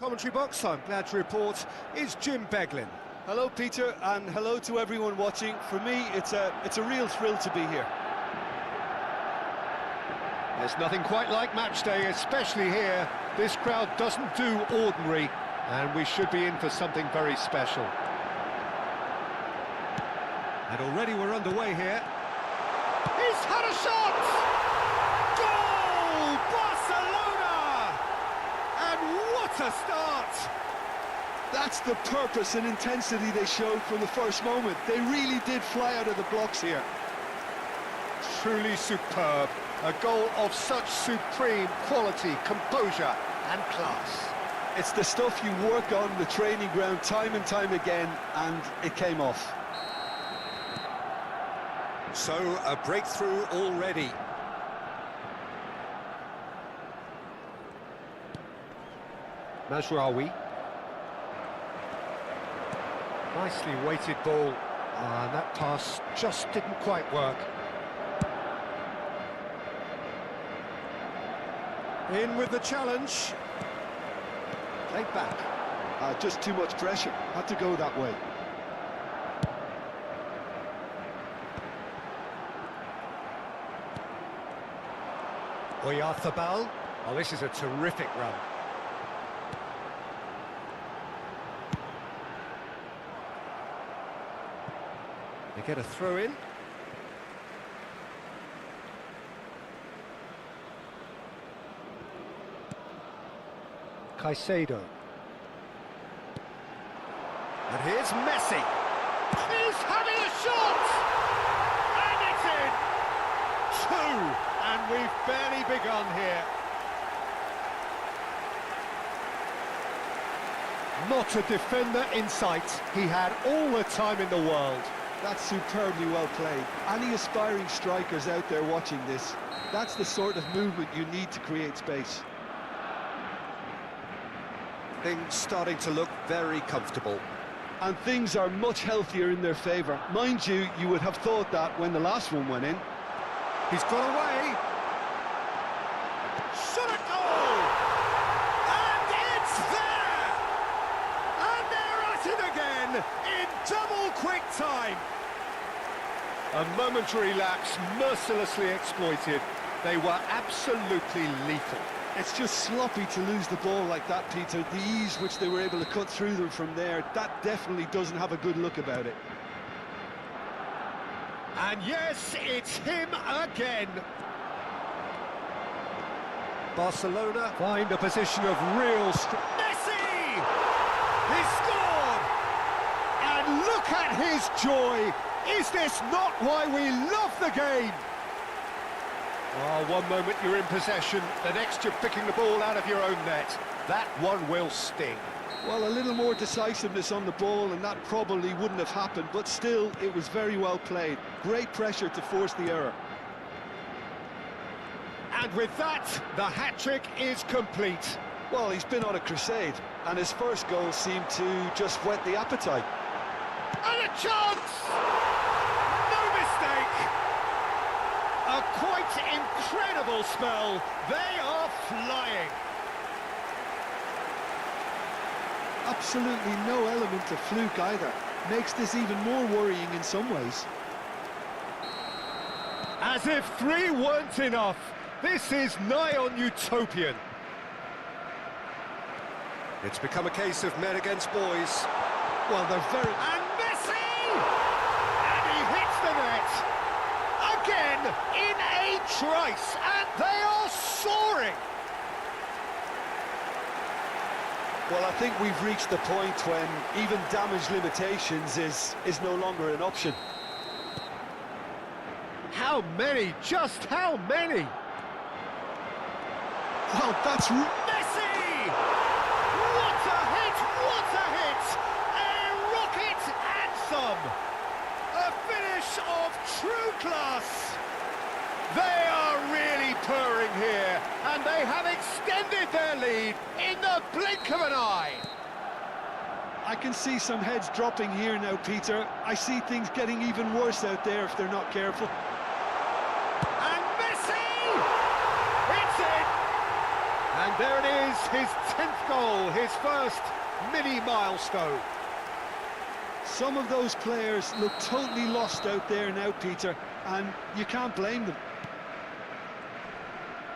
Commentary box, I'm glad to report, is Jim Beglin. Hello, Peter, and hello to everyone watching. For me, it's a real thrill to be here. There's nothing quite like match day, especially here. This crowd doesn't do ordinary, and we should be in for something very special. And already we're underway here. He's had a shot! Goal! Barcelona! And what a start! That's the purpose and intensity they showed from the first moment. They really did fly out of the blocks here. Truly superb. A goal of such supreme quality, composure and class. It's the stuff you work on the training ground time and time again, and it came off. So, a breakthrough already. Mazraoui. Nicely weighted ball. And that pass just didn't quite work. In with the challenge. Played back. Just too much pressure. Had to go that way. eFootball. Oh, this is a terrific run. They get a throw in. Caicedo. And here's Messi. He's having a shot! And it's in! Two! And we've barely begun here. Not a defender in sight. He had all the time in the world. That's superbly well played. Any aspiring strikers out there watching this, that's the sort of movement you need to create space. Things starting to look very comfortable. And things are much healthier in their favour. Mind you, you would have thought that when the last one went in. He's got away. Shot a goal! And it's there! And they're at it again in double quick time. A momentary lapse mercilessly exploited. They were absolutely lethal. It's just sloppy to lose the ball like that, Peter. The ease which they were able to cut through them from there, that definitely doesn't have a good look about it. And yes, it's him again. Barcelona find a position of real strength. Messi! He scored! And look at his joy! Is this not why we love the game? Oh, one moment you're in possession, the next you're picking the ball out of your own net. That one will sting. Well, a little more decisiveness on the ball and that probably wouldn't have happened, but still, it was very well played. Great pressure to force the error. And with that, the hat-trick is complete. Well, he's been on a crusade, and his first goal seemed to just whet the appetite. And a chance! No mistake! A quite incredible spell. They are flying. Absolutely no element of fluke either. Makes this even more worrying in some ways. As if three weren't enough. This is nigh on utopian. It's become a case of men against boys. Well, they're very... And Messi! And he hits the net. Again, in a trice. And they are soaring. Well, I think we've reached the point when even damage limitations is no longer an option. How many? Just how many? Well, that's... Messi! What a hit! What a hit! A rocket anthem! A finish of true class! They are really purring here, and they have extended their lead in the blink of an eye. I can see some heads dropping here now, Peter. I see things getting even worse out there if they're not careful. And Messi! It's in! And And there it is, his 10th goal, his first mini milestone. Some of those players look totally lost out there now, Peter, and you can't blame them.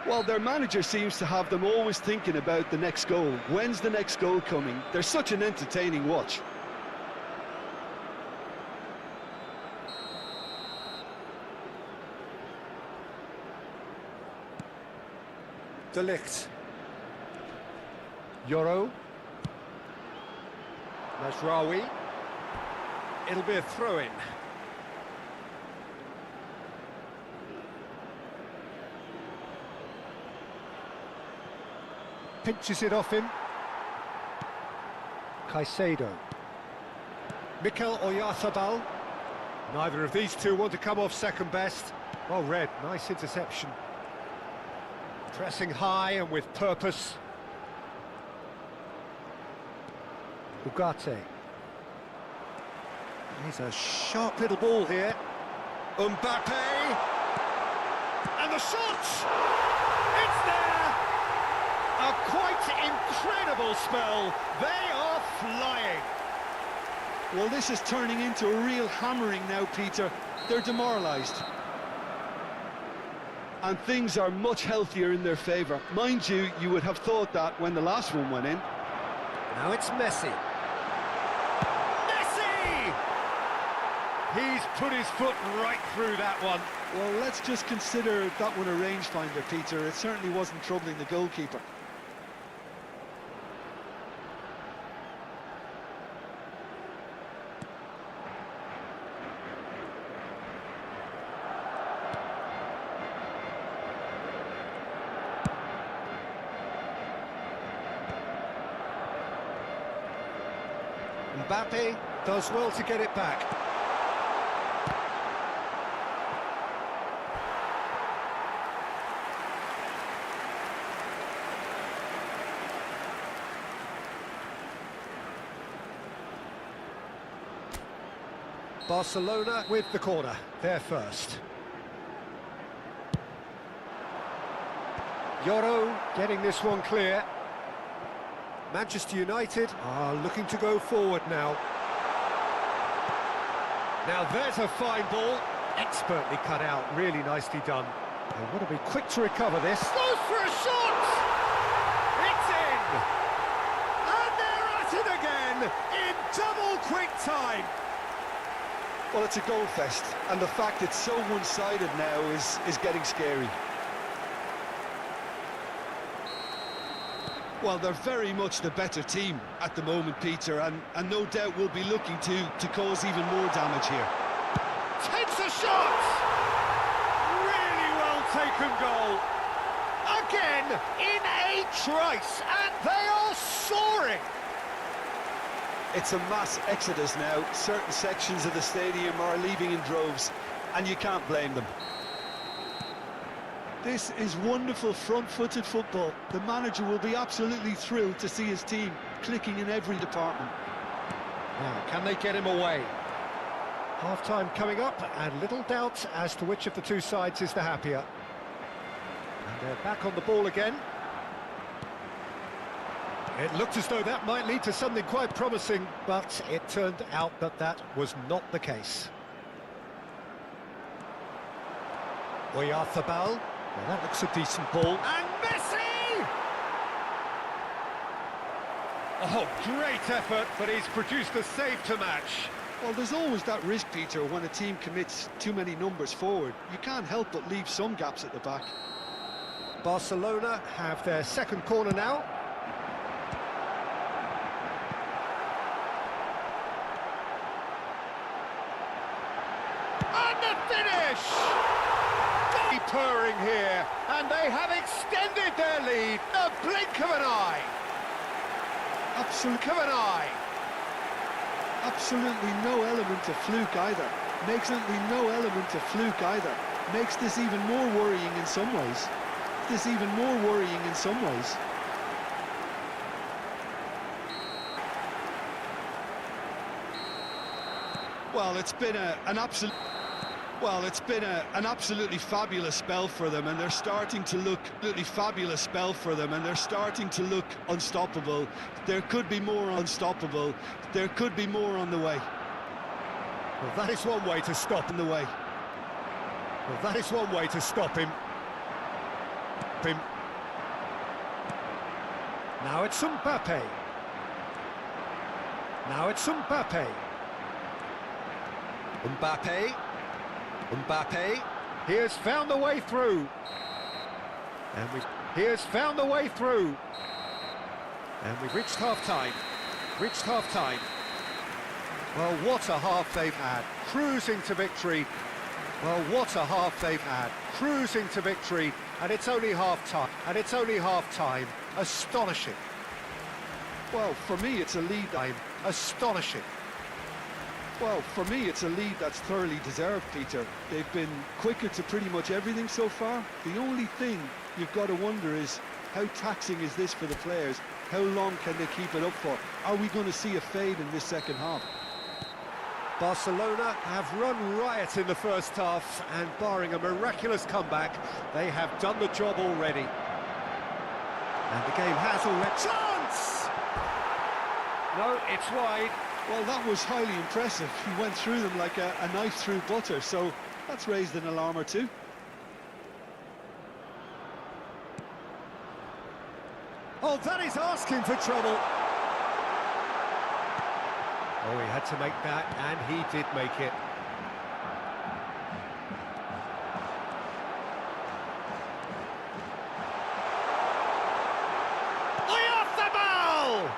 Well, their manager seems to have them always thinking about the next goal. When's the next goal coming? They're such an entertaining watch. De Ligt. Yoro. Mazraoui. It'll be a throw-in. Pinches it off him. Caicedo. Mikel Oyarzabal. Neither of these two want to come off second best. Well read, nice interception. Pressing high and with purpose. Ugarte. He's a sharp little ball here. Mbappe! And the shot! It's there! A quite incredible spell. They are flying. Well, this is turning into a real hammering now, Peter. They're demoralised. And things are much healthier in their favour. Mind you, you would have thought that when the last one went in. Now it's Messi. Messi! He's put his foot right through that one. Well, let's just consider that one a rangefinder, Peter. It certainly wasn't troubling the goalkeeper. Mbappe does well to get it back. Barcelona with the corner, they're first. Yoro getting this one clear. Manchester United are looking to go forward now. Now there's a fine ball, expertly cut out, really nicely done. They want to be quick to recover this. Goes for a shot! It's in! And they're at it again, in double quick time! Well, it's a goal fest, and the fact it's so one-sided now is getting scary. Well, they're very much the better team at the moment, Peter, and no doubt will be looking to cause even more damage here. Takes a shot! Really well taken goal. Again, in a trice, and they are soaring! It's a mass exodus now. Certain sections of the stadium are leaving in droves, and you can't blame them. This is wonderful front-footed football. The manager will be absolutely thrilled to see his team clicking in every department. Now, can they get him away? Half-time coming up, and little doubt as to which of the two sides is the happier. And they're back on the ball again. It looked as though that might lead to something quite promising, but it turned out that that was not the case. Oyarzabal. Well, that looks a decent ball. And Messi! Oh, great effort, but he's produced a save to match. Well, there's always that risk, Peter, when a team commits too many numbers forward. You can't help but leave some gaps at the back. Barcelona have their second corner now. And the finish! Purring here, and they have extended their lead. The blink of an eye. Absolutely no element of fluke either. Makes this even more worrying in some ways. Well, it's been an absolute... Well, it's been an absolutely fabulous spell for them, and they're starting to look unstoppable. There could be more unstoppable. There could be more on the way. Well, that is one way to stop In the way. Well, that is one way to stop him. Now it's Mbappe. Mbappe. He has found the way through. He has found the way through. And we've reached half-time. Well, what a half they've had. Cruising to victory. And it's only half-time. Astonishing. Well, for me, it's a lead. Astonishing. Well, for me, it's a lead that's thoroughly deserved, Peter. They've been quicker to pretty much everything so far. The only thing you've got to wonder is, how taxing is this for the players? How long can they keep it up for? Are we going to see a fade in this second half? Barcelona have run riot in the first half, and barring a miraculous comeback, they have done the job already. And the game has already... Chance! No, it's wide. Well, that was highly impressive. He went through them like a knife through butter, so that's raised an alarm or two. Oh, that is asking for trouble. Oh, he had to make that, and he did make it. eFootball!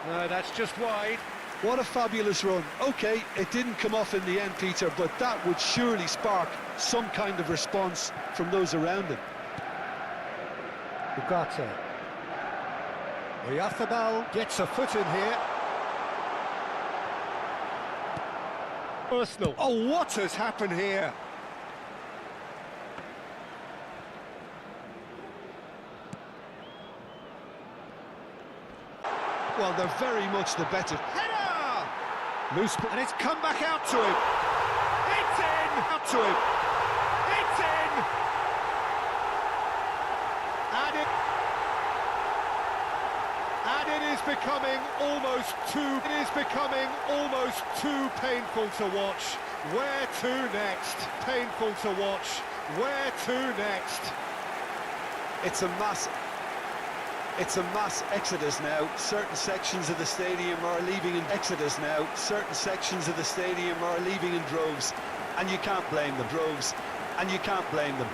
No, that's just wide. What a fabulous run. OK, it didn't come off in the end, Peter, but that would surely spark some kind of response from those around him. Ugarte. eFootball gets a foot in here. Arsenal. Oh, what has happened here? Well, they're very much the better. Header! Loose, and it's come back out to him. It's in! Out to him. It's in! And it is becoming almost too painful to watch. Where to next? Painful to watch. Where to next? It's a mass exodus now. Certain sections of the stadium are leaving in droves, and you can't blame them.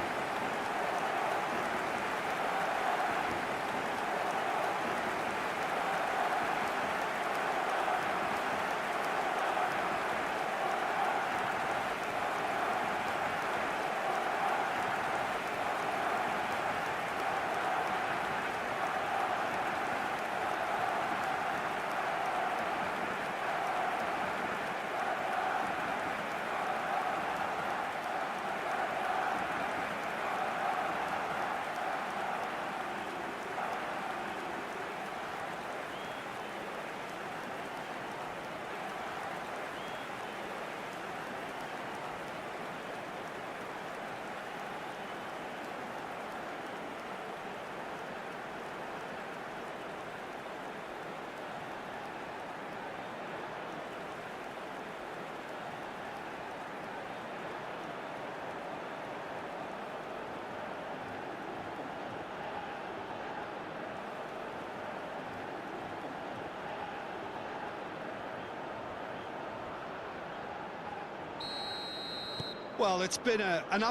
Well, it's been an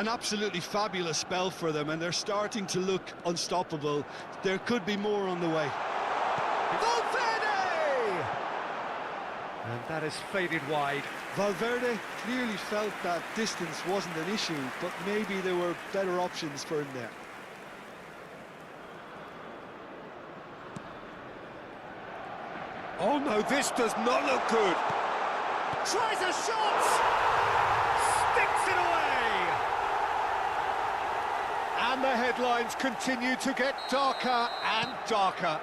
absolutely fabulous spell for them, and they're starting to look unstoppable. There could be more on the way. Valverde! And that has faded wide. Valverde clearly felt that distance wasn't an issue, but maybe there were better options for him there. Oh no, this does not look good. Tries a shot! Sticks it away! And the headlines continue to get darker and darker.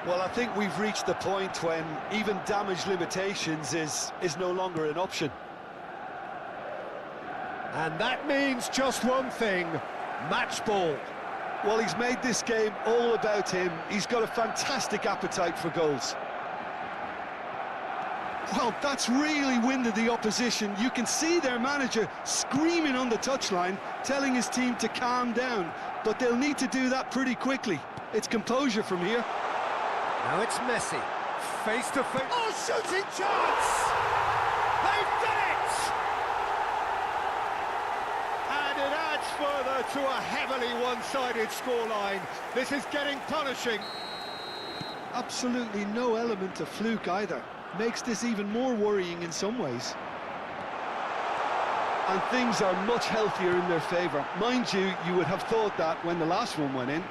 Well, I think we've reached the point when even damage limitations is no longer an option. And that means just one thing, match ball. Well, he's made this game all about him. He's got a fantastic appetite for goals. Well, that's really winded the opposition. You can see their manager screaming on the touchline, telling his team to calm down. But they'll need to do that pretty quickly. It's composure from here. Now it's Messi, face to face. Oh, shooting chance! They've done it! And it adds further to a heavily one-sided scoreline. This is getting punishing. Absolutely no element of fluke either. Makes this even more worrying in some ways. And things are much healthier in their favour. Mind you, you would have thought that when the last one went in.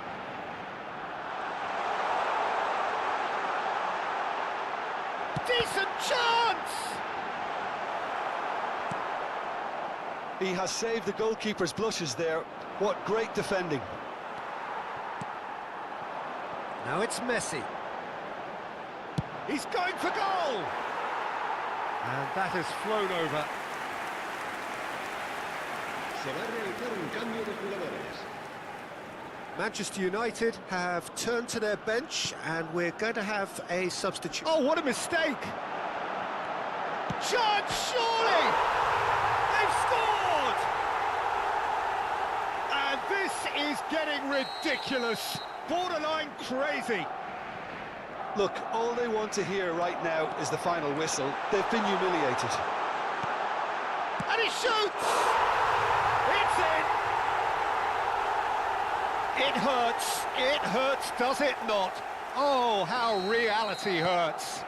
Decent chance! He has saved the goalkeeper's blushes there. What great defending. Now it's Messi. He's going for goal! And that has flown over. Se va a realizar un cambio de jugadores. Manchester United have turned to their bench and we're going to have a substitute. Oh, what a mistake! Chance, surely! They've scored! And this is getting ridiculous, borderline crazy. Look, all they want to hear right now is the final whistle. They've been humiliated. And he shoots! It's in! It hurts, does it not? Oh, how reality hurts.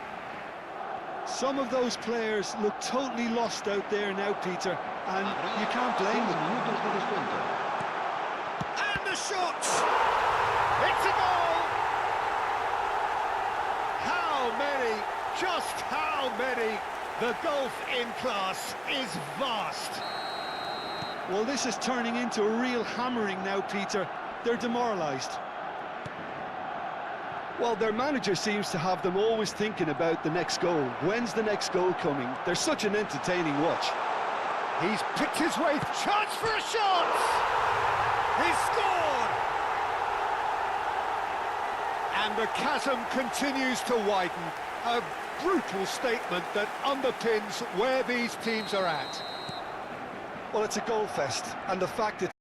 Some of those players look totally lost out there now, Peter, and you can't blame them. And the shot! It's a goal! How many, just how many? The gulf in class is vast. Well, this is turning into a real hammering now, Peter. They're demoralised. Well, their manager seems to have them always thinking about the next goal. When's the next goal coming? They're such an entertaining watch. He's picked his way, chance for a shot! He's scored! And the chasm continues to widen. A brutal statement that underpins where these teams are at. Well, it's a goal fest, and the fact that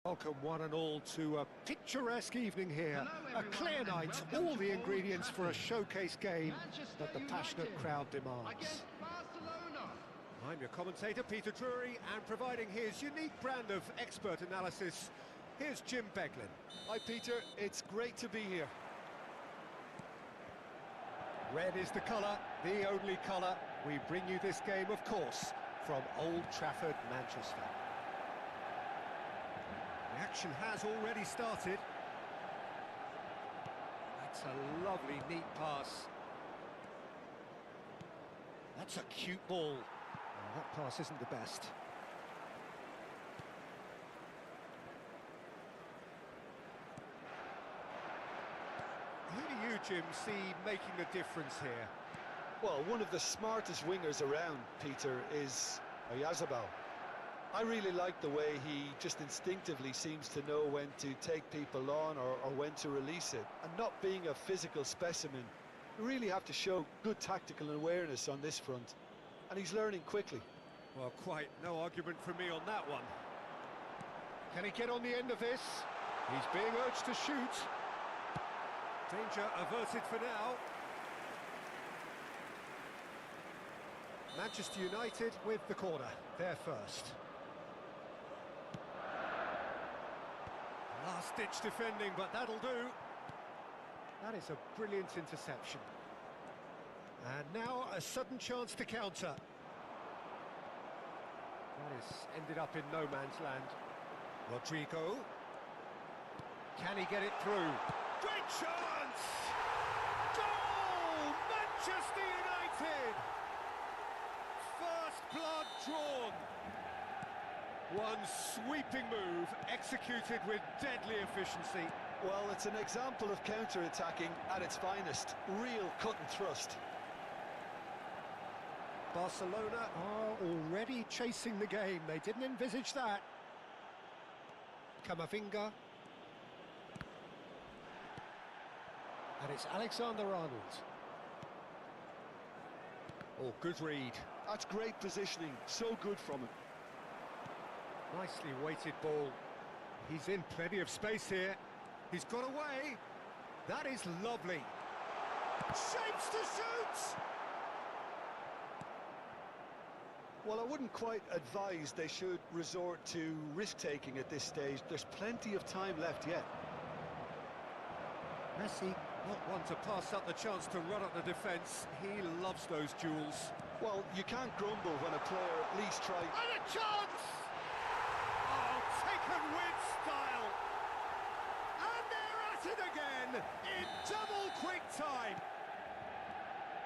Welcome one and all to a picturesque evening here. A clear night, all the ingredients for a showcase game that the passionate crowd demands. I'm your commentator, Peter Drury, and providing his unique brand of expert analysis, here's Jim Beglin. Hi Peter, it's great to be here. Red is the colour, the only colour. We bring you this game, of course, from Old Trafford, Manchester. The action has already started. That's a lovely, neat pass. That's a cute ball. Oh, that pass isn't the best. Who do you, Jim, see making the difference here? Well, one of the smartest wingers around, Peter, is eFootball. I really like the way he just instinctively seems to know when to take people on or when to release it. And not being a physical specimen, you really have to show good tactical awareness on this front. And he's learning quickly. Well, quite no argument from me on that one. Can he get on the end of this? He's being urged to shoot. Danger averted for now. Manchester United with the corner, they're first. Last-ditch defending, but that'll do. That is a brilliant interception. And now a sudden chance to counter. That has ended up in no man's land. Rodrigo. Can he get it through? Great chance! Goal! Manchester United! First blood drawn. One sweeping move, executed with deadly efficiency. Well, it's an example of counter-attacking at its finest. Real cut and thrust. Barcelona are already chasing the game. They didn't envisage that. Camavinga. And it's Alexander-Arnold. Oh, good read. That's great positioning. So good from him. Nicely weighted ball. He's in plenty of space here. He's got away. That is lovely. Shapes to shoot! Well, I wouldn't quite advise they should resort to risk-taking at this stage. There's plenty of time left yet. Messi, not one to pass up the chance to run up the defence. He loves those duels. Well, you can't grumble when a player at least tries. And a chance! Oh, taken with style. And they're at it again in double quick time.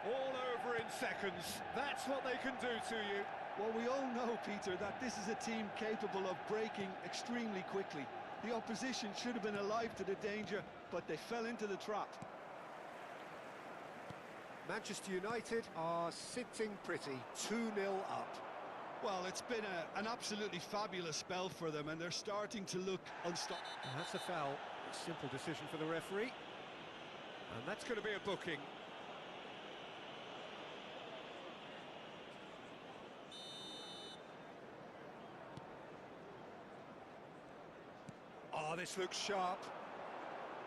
All over in seconds. That's what they can do to you. Well, we all know, Peter, that this is a team capable of breaking extremely quickly. The opposition should have been alive to the danger, but they fell into the trap. Manchester United are sitting pretty, 2-0 up. Well, it's been an absolutely fabulous spell for them, and they're starting to look unstoppable. That's a foul. A simple decision for the referee. And that's going to be a booking. Oh, this looks sharp.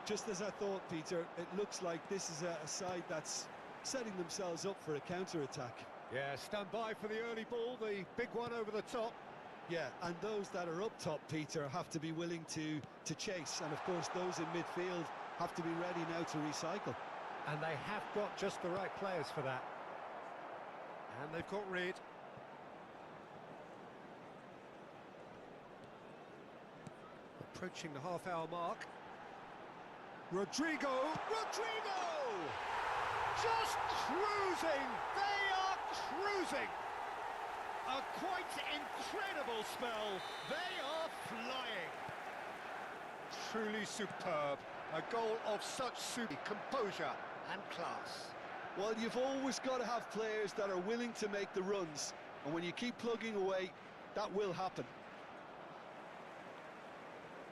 Just as I thought, Peter, it looks like this is a side that's setting themselves up for a counter-attack. Yeah, stand by for the early ball, the big one over the top. Yeah, and those that are up top, Peter, have to be willing to chase. And, of course, those in midfield have to be ready now to recycle. And they have got just the right players for that. And they've got rid. Approaching the half-hour mark. Rodrigo! Just cruising! They are cruising! A quite incredible spell. They are flying. Truly superb. A goal of such composure and class. Well, you've always got to have players that are willing to make the runs. And when you keep plugging away, that will happen.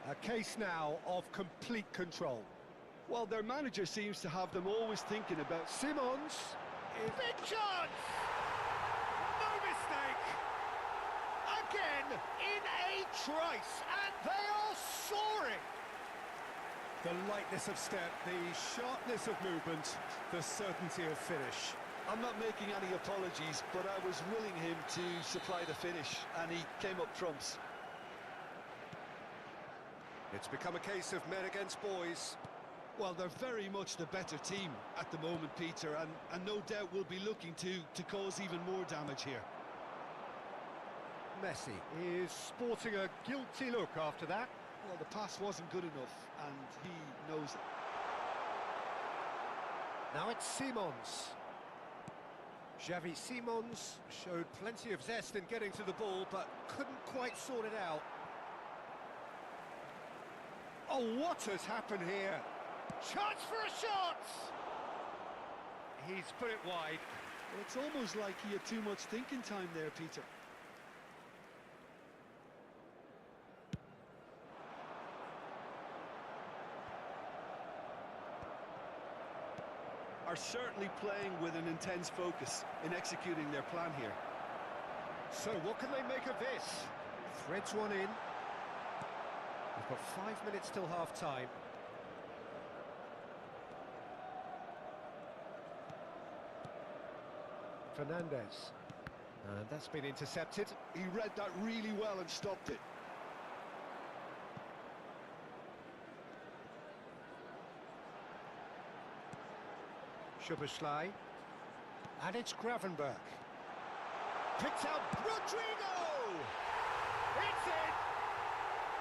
A case now of complete control. Well, their manager seems to have them always thinking about... Simons. Big chance! No mistake! Again! in a trice, and they are soaring. The lightness of step, the sharpness of movement, the certainty of finish. I'm not making any apologies, but I was willing him to supply the finish, and he came up trumps. It's become a case of men against boys. Well, they're very much the better team at the moment, Peter, and no doubt will be looking to cause even more damage here. Messi is sporting a guilty look after that. Well, the pass wasn't good enough, and he knows it. Now it's Simons. Xavi Simons showed plenty of zest in getting to the ball, but couldn't quite sort it out. Oh, what has happened here? Chance for a shot! He's put it wide. Well, it's almost like he had too much thinking time there, Peter. Are certainly playing with an intense focus in executing their plan here. So what can they make of this? Threads one in. We've got 5 minutes till half-time. Fernandez. And that's been intercepted. He read that really well and stopped it. Szoboszlai. And it's Gravenberg. Picked out Rodrigo! It's in!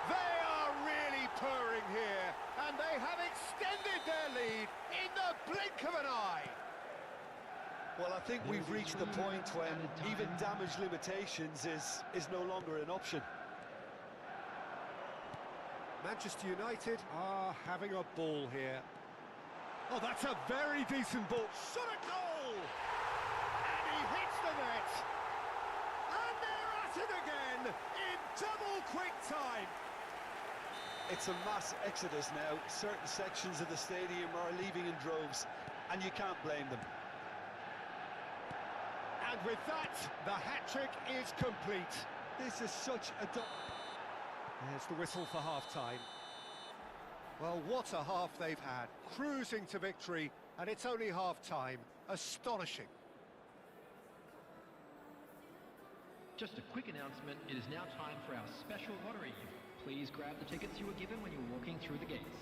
They are really purring here, and they have extended their lead in the blink of an eye. Well, I think we've reached the point when even damage limitations is no longer an option. Manchester United are having a ball here. Oh, that's a very decent ball. Shot at goal! And he hits the net. And they're at it again in double quick time. It's a mass exodus now. Certain sections of the stadium are leaving in droves, and you can't blame them. And with that, the hat-trick is complete. This is such a... There's the whistle for half-time. Well, what a half they've had. Cruising to victory, and it's only half-time. Astonishing. Just a quick announcement, it is now time for our special lottery. Please grab the tickets you were given when you were walking through the gates.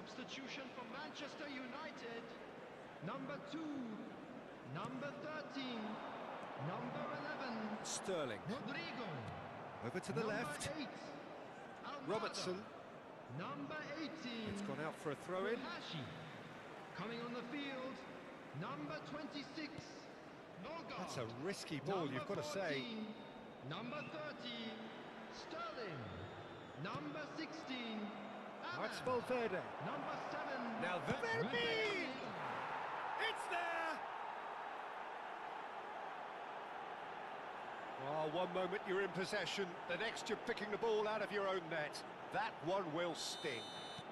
Substitution for Manchester United. Number 2, number 13, number 11. Sterling. Rodrigo. Over to the Number left. 8, Almada. Robertson. Number 18. It's gone out for a throw-in. Hashi. Coming on the field, number 26, Norgard. That's a risky ball, Number you've got to say. 14, number 30, Sterling. Number 16, That's Ahmad. Valverde. Number 7, Now Valverde! It's there! Oh, one moment you're in possession, the next you're picking the ball out of your own net. That one will sting.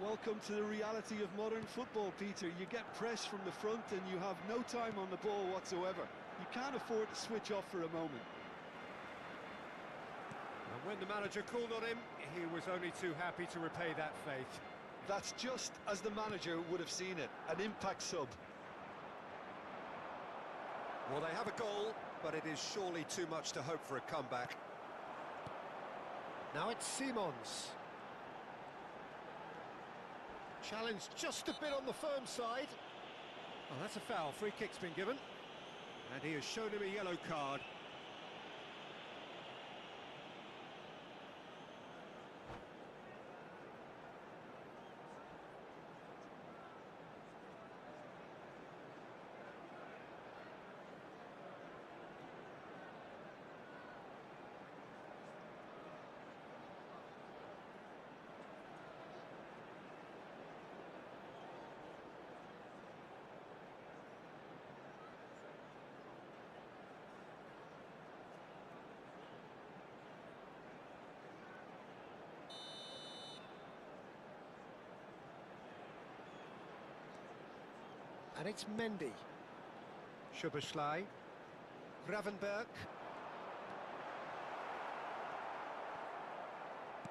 Welcome to the reality of modern football, Peter. You get press from the front and you have no time on the ball whatsoever. You can't afford to switch off for a moment. And when the manager called on him, he was only too happy to repay that faith. That's just as the manager would have seen it, an impact sub. Well, they have a goal, but it is surely too much to hope for a comeback. Now it's Simons. Challenge just a bit on the firm side. Oh, that's a foul. Free kick's been given. And he has shown him a yellow card. And it's Mendy. Szoboszlai. Gravenberg.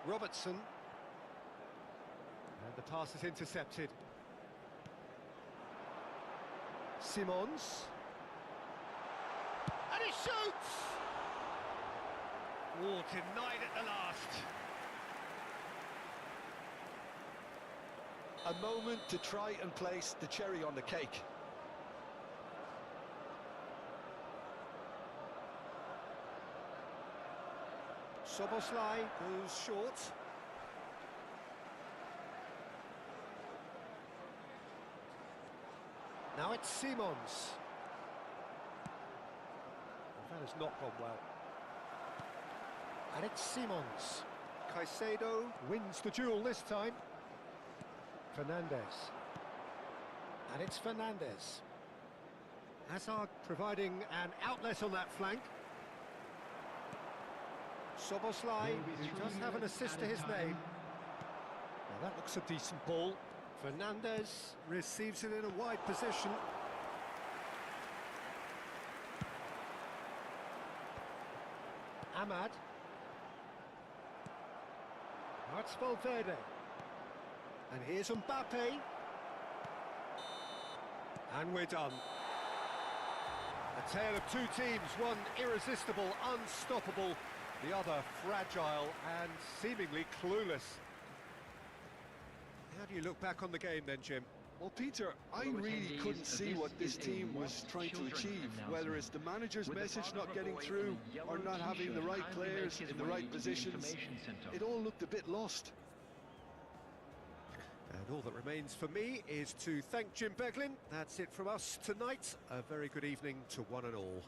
Robertson. And the pass is intercepted. Simons. And he shoots! Oh, denied at the last. A moment to try and place the cherry on the cake. Szoboszlai goes short. Now it's Simons. That has not gone well. And it's Simons. Caicedo wins the duel this time. Fernandes. And it's Fernandes. Hazard providing an outlet on that flank. Szoboszlai, who does have an assist to his name. Now that looks a decent ball. Fernandes receives it in a wide position. Ahmad. Now it's Valverde. And here's Mbappe. And we're done. A tale of two teams, one irresistible, unstoppable, the other fragile and seemingly clueless. How do you look back on the game then, Jim? Well, Peter, I really couldn't see what this team was trying to achieve, whether it's the manager's message not getting through or not having the right players in the right positions. It all looked a bit lost. And all that remains for me is to thank Jim Beglin. That's it from us tonight. A very good evening to one and all.